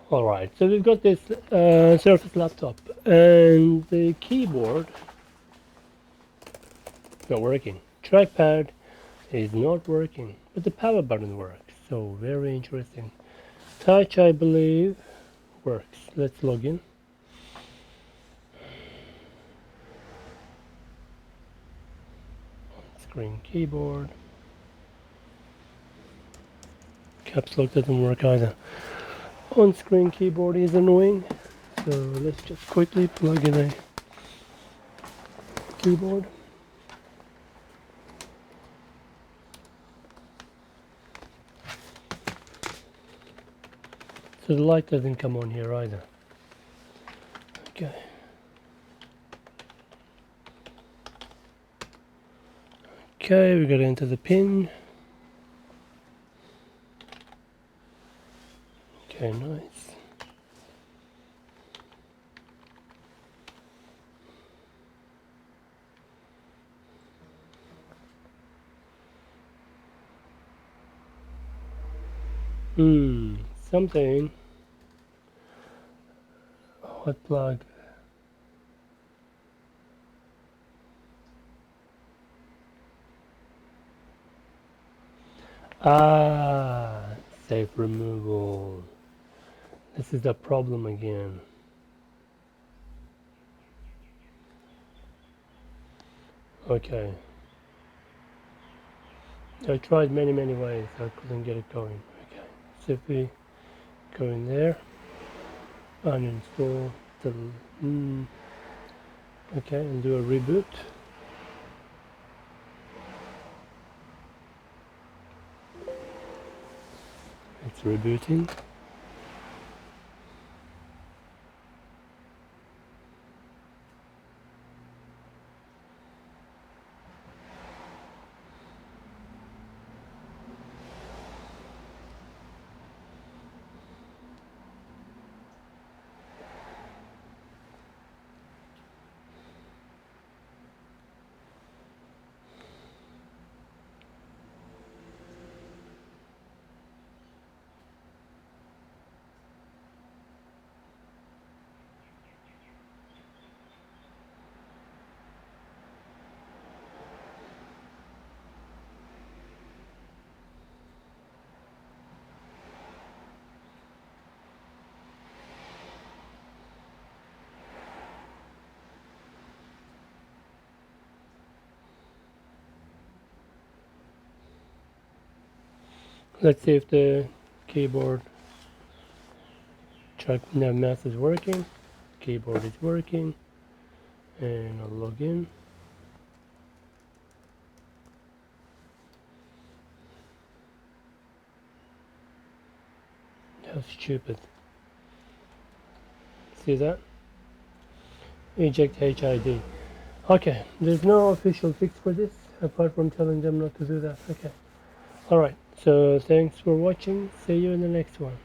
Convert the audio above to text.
Alright, so we've got this Surface laptop and the keyboard not working. Trackpad is not working, but the power button works. So very interesting. Touch, I believe, works. Let's log in. Screen keyboard. Caps lock doesn't work either. On-screen keyboard is annoying. So let's just quickly plug in a keyboard. So the light doesn't come on here either. Okay. Okay, we got to enter the pin. Okay, nice. Something. Hot plug. Safe removal. This is the problem again. Okay. I tried many ways. I couldn't get it going. Okay. So if we go in there, uninstall the okay, and do a reboot. It's rebooting. Let's see if the keyboard mouse is working. Keyboard is working, and I'll log in. How stupid. See that? Eject HID. Okay, there's no official fix for this apart from telling them not to do that. Okay. Alright, so thanks for watching. See you in the next one.